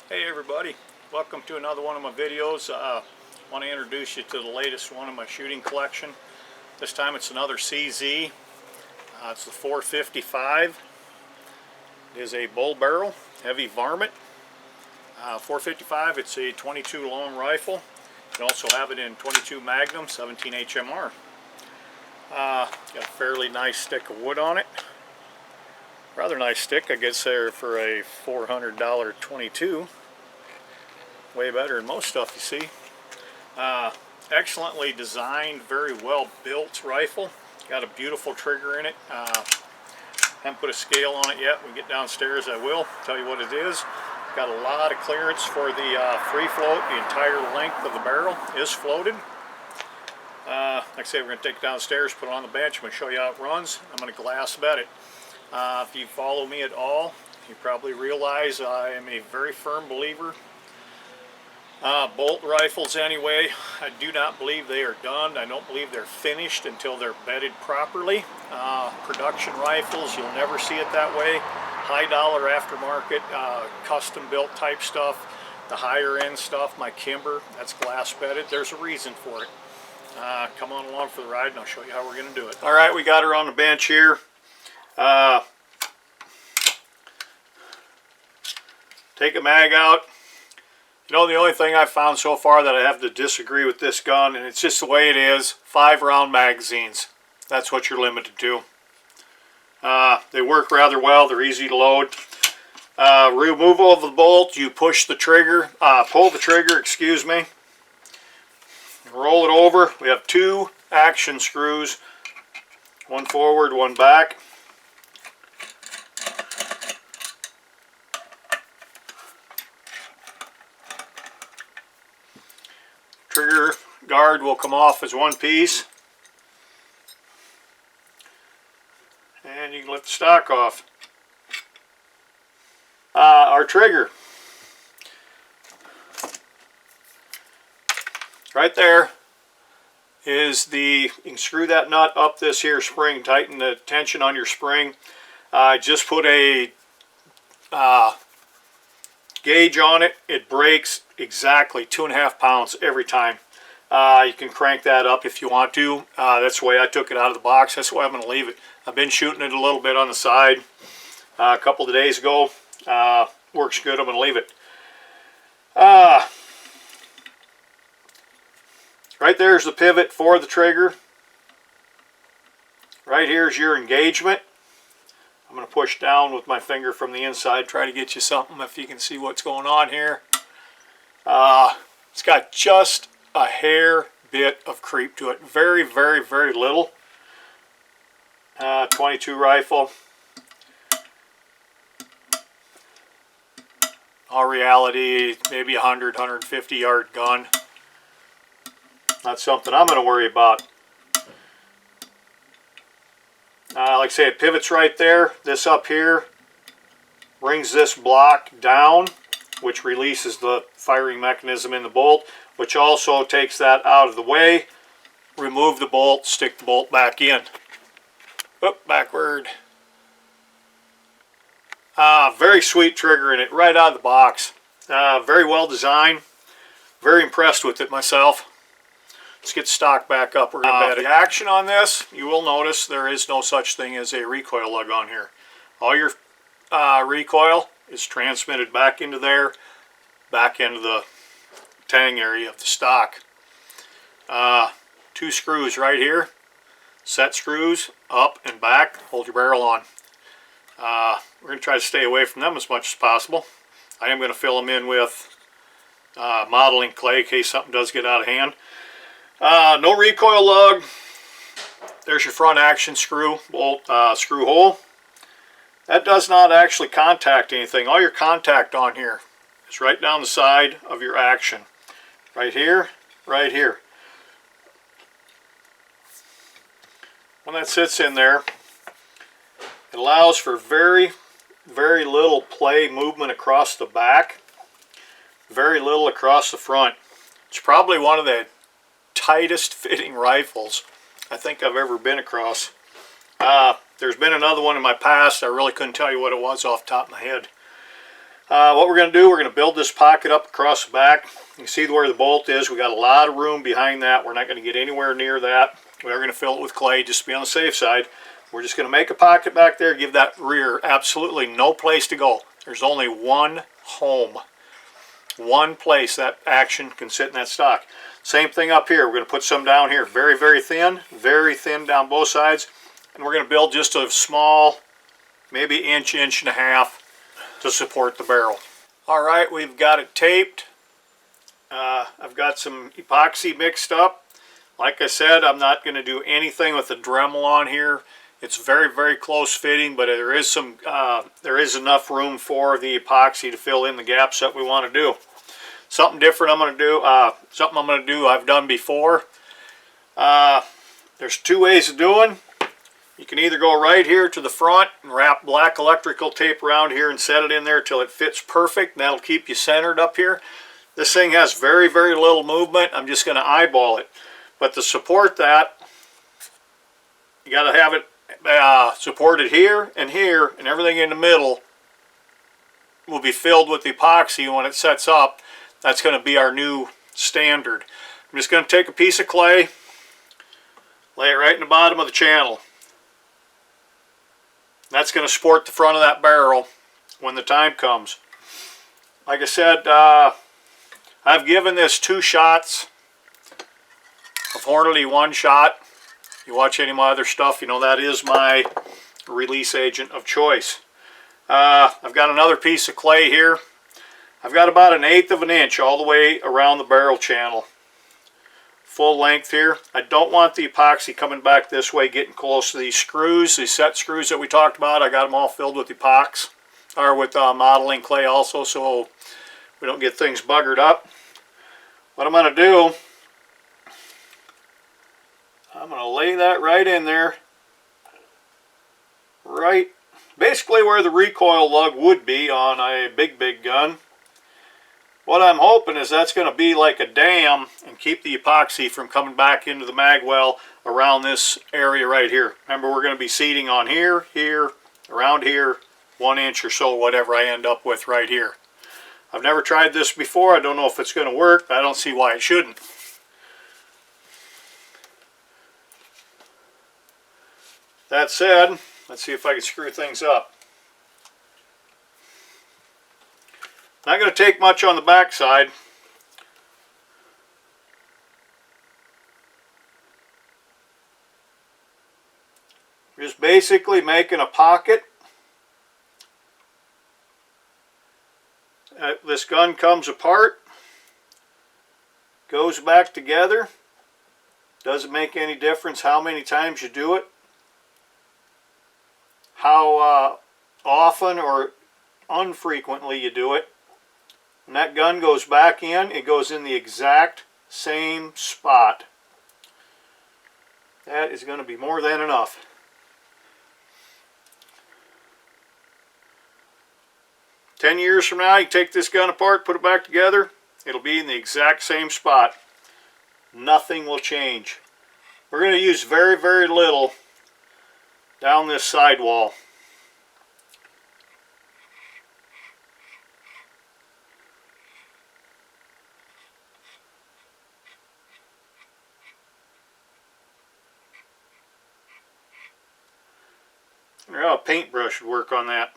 Hey everybody, welcome to another one of my videos. I want to introduce you to the latest one of my shooting collection. This time it's another CZ. It's the 455. It is a bull barrel, heavy varmint. 455, it's a 22 long rifle. You can also have it in 22 Magnum, 17 HMR. Got a fairly nice stick of wood on it. Rather nice stick, I guess, there for a $400 22. Way better than most stuff you see. Excellently designed, very well built rifle. Got a beautiful trigger in it. Haven't put a scale on it yet. When we get downstairs I will tell you what it is. Got a lot of clearance for the free float. The entire length of the barrel is floated. Like I say, we're going to take it downstairs, put it on the bench. I'm going to show you how it runs. I'm going to glass bet it. If you follow me at all, you probably realize I am a very firm believer. Bolt rifles anyway, I do not believe they are done. I don't believe they're finished until they're bedded properly. Production rifles, you'll never see it that way. High dollar aftermarket, custom built type stuff. The higher end stuff, my Kimber, that's glass bedded. There's a reason for it. Come on along for the ride and I'll show you how we're going to do it. Alright, we got her on the bench here. Take a mag out. You know, the only thing I've found so far that I have to disagree with this gun, and it's just the way it is, 5-round magazines. That's what you're limited to. They work rather well. They're easy to load. Removal of the bolt, you push the trigger, pull the trigger, excuse me. Roll it over. We have 2 action screws, one forward, one back. Trigger guard will come off as one piece, and you can lift the stock off. Our trigger, right there, is the, you can screw that nut up this here spring, tighten the tension on your spring. Just put a gauge on it. It breaks exactly 2.5 pounds every time. You can crank that up if you want to. That's the way I took it out of the box. That's the way I'm going to leave it. I've been shooting it a little bit on the side a couple of days ago. Works good. I'm going to leave it. Right there's the pivot for the trigger. Right here's your engagement. I'm going to push down with my finger from the inside, try to get you something if you can see what's going on here. It's got just a hair bit of creep to it. Very, very, very little. 22 rifle. All reality, maybe 100, 150 yard gun. Not something I'm going to worry about. Like I say, it pivots right there. This up here brings this block down, which releases the firing mechanism in the bolt, which also takes that out of the way. Remove the bolt, stick the bolt back in. Oop, backward. Very sweet trigger in it, right out of the box. Very well designed. Very impressed with it myself. Let's get stock back up. We're going to bet it. The action on this, you will notice there is no such thing as a recoil lug on here. All your recoil is transmitted back into there, back into the tang area of the stock. 2 screws right here, set screws up and back, hold your barrel on. We're going to try to stay away from them as much as possible. I am going to fill them in with modeling clay in case something does get out of hand. No recoil lug. There's your front action screw, bolt, screw hole. That does not actually contact anything. All your contact on here is right down the side of your action. Right here, right here. When that sits in there, it allows for very, very little play movement across the back. Very little across the front. It's probably one of the tightest fitting rifles I think I've ever been across. There's been another one in my past. I really couldn't tell you what it was off the top of my head. What we're going to do, we're going to build this pocket up across the back. You can see where the bolt is. We got a lot of room behind that. We're not going to get anywhere near that. We are going to fill it with clay just to be on the safe side. We're just going to make a pocket back there, give that rear absolutely no place to go. There's only one home. One place that action can sit in that stock. Same thing up here. We're going to put some down here. Very, very thin down both sides. And we're going to build just a small, maybe inch and a half to support the barrel. Alright, we've got it taped. I've got some epoxy mixed up. Like I said, I'm not going to do anything with the Dremel on here. It's very, very close fitting, but there is enough room for the epoxy to fill in the gaps that we want to do. Something different I'm going to do, I've done before. There's two ways of doing. You can either go right here to the front and wrap black electrical tape around here and set it in there till it fits perfect. That'll keep you centered up here. This thing has very, very little movement. I'm just going to eyeball it. But to support that, you got to have it supported here, and everything in the middle will be filled with epoxy when it sets up. That's going to be our new standard. I'm just going to take a piece of clay, lay it right in the bottom of the channel. That's going to support the front of that barrel when the time comes. Like I said, I've given this 2 shots of Hornady 1 shot. You watch any of my other stuff, you know that is my release agent of choice. I've got another piece of clay here. I've got about 1/8 of an inch all the way around the barrel channel. Full length here. I don't want the epoxy coming back this way, getting close to these screws, these set screws that we talked about. I got them all filled with epoxy, or with modeling clay also, so we don't get things buggered up. What I'm going to do, I'm going to lay that right in there, right basically where the recoil lug would be on a big gun. What I'm hoping is that's going to be like a dam and keep the epoxy from coming back into the mag well around this area right here. Remember, we're going to be seating on here, around here, 1 inch or so, whatever I end up with right here. I've never tried this before. I don't know if it's going to work, but I don't see why it shouldn't. That said, let's see if I can screw things up. Not going to take much on the back side. Just basically making a pocket. This gun comes apart, goes back together. Doesn't make any difference how many times you do it, how often or unfrequently you do it. When that gun goes back in, it goes in the exact same spot. That is going to be more than enough. "10 years from now, you take this gun apart, put it back together, it'll be in the exact same spot. Nothing will change. We're going to use very, very little down this sidewall. A paintbrush would work on that.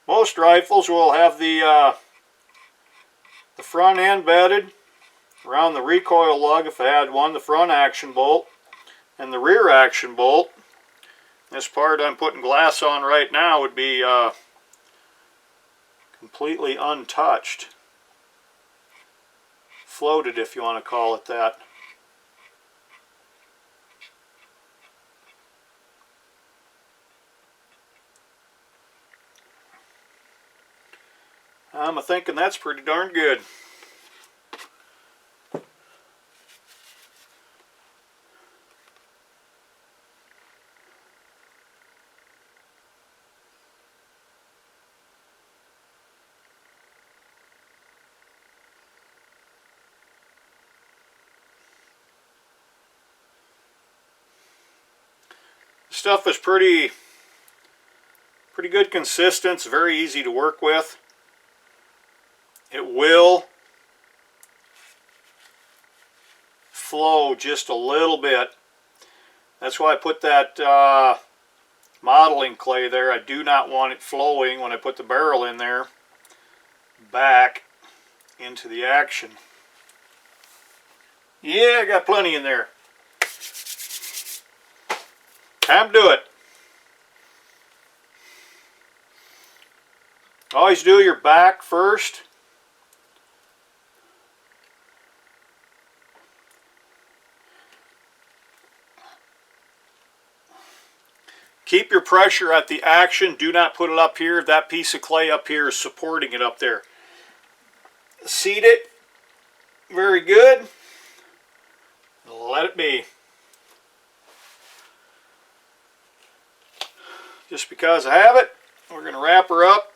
Most rifles will have the front end bedded around the recoil lug, if I had one, the front action bolt, and the rear action bolt. This part I'm putting glass on right now would be completely untouched. Floated, if you want to call it that. I'm thinking that's pretty darn good. Stuff is pretty good consistency, very easy to work with. It will flow just a little bit. That's why I put that modeling clay there. I do not want it flowing when I put the barrel in there back into the action. Yeah, I got plenty in there. Time to do it. Always do your back first. Keep your pressure at the action. Do not put it up here. That piece of clay up here is supporting it up there. Seat it. Very good. Let it be. Just because I have it, we're going to wrap her up.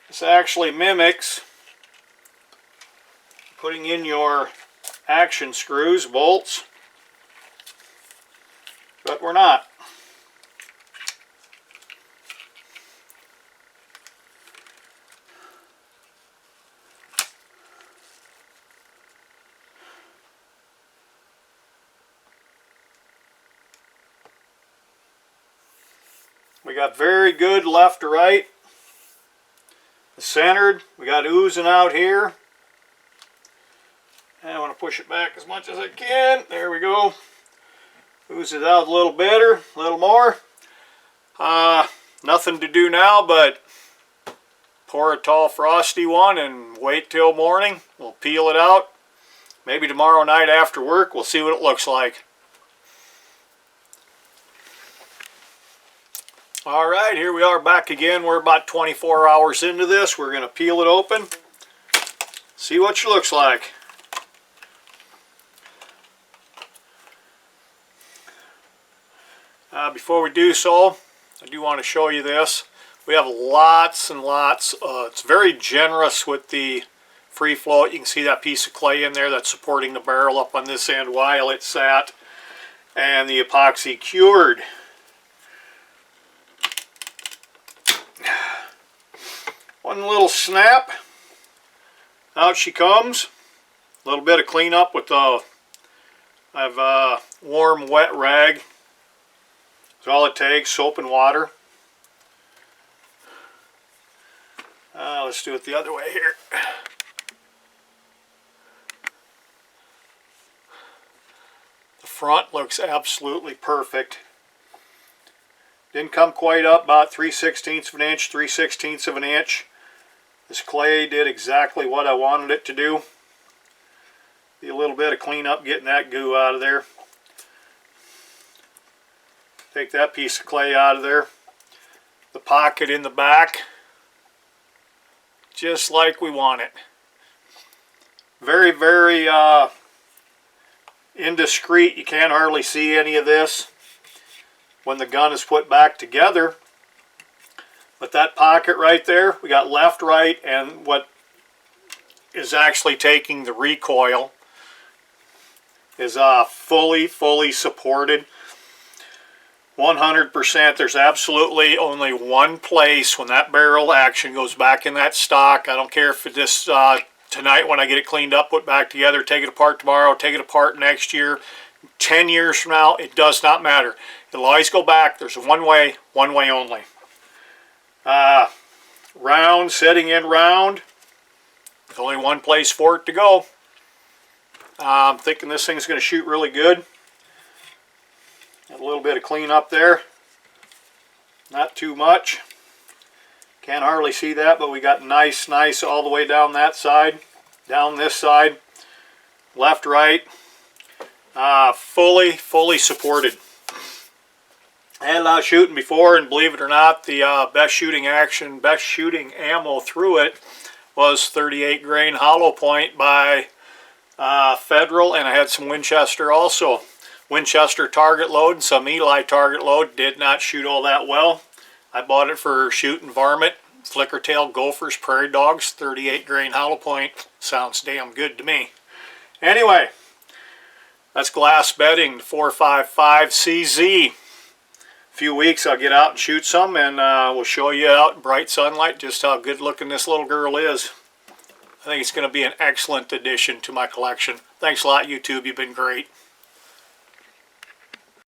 This actually mimics putting in your action screws, bolts, but we're not. We got very good left to right. Centered. We got oozing out here. And I want to push it back as much as I can. There we go. Oozes out a little better, a little more. Nothing to do now but pour a tall frosty one and wait till morning. We'll peel it out. Maybe tomorrow night after work we'll see what it looks like. Alright, here we are back again. We're about 24 hours into this. We're going to peel it open. See what she looks like. Before we do so, I do want to show you this. We have lots and lots. It's very generous with the free float. You can see that piece of clay in there that's supporting the barrel up on this end while it sat. And the epoxy cured. One little snap, out she comes. A little bit of cleanup with I have a warm wet rag. That's all it takes, soap and water. Let's do it the other way here. The front looks absolutely perfect. Didn't come quite up, about 3/16 of an inch, 3/16 of an inch. This clay did exactly what I wanted it to do. Be a little bit of cleanup getting that goo out of there. Take that piece of clay out of there. The pocket in the back, just like we want it. Very, very indiscreet. You can't hardly see any of this when the gun is put back together. But that pocket right there, we got left, right, and what is actually taking the recoil is fully supported. 100%. There's absolutely only one place when that barrel action goes back in that stock. I don't care if it this tonight when I get it cleaned up, put back together, take it apart tomorrow, take it apart next year, 10 years from now, it does not matter. It'll always go back. There's one way only. Round, setting in round. There's only one place for it to go. I'm thinking this thing's going to shoot really good. Got a little bit of cleanup there. Not too much. Can't hardly see that, but we got nice all the way down that side. Down this side. Left, right. Fully supported. I had a lot of shooting before, and believe it or not, the best shooting ammo through it was 38 grain hollow point by Federal, and I had some Winchester also. Winchester target load and some Eli target load did not shoot all that well. I bought it for shooting varmint, flicker-tailed gophers, prairie dogs, 38 grain hollow point. Sounds damn good to me. Anyway, that's glass bedding, 455 CZ. Few weeks I'll get out and shoot some, and we'll show you out in bright sunlight just how good looking this little girl is. I think it's going to be an excellent addition to my collection. Thanks a lot, YouTube. You've been great.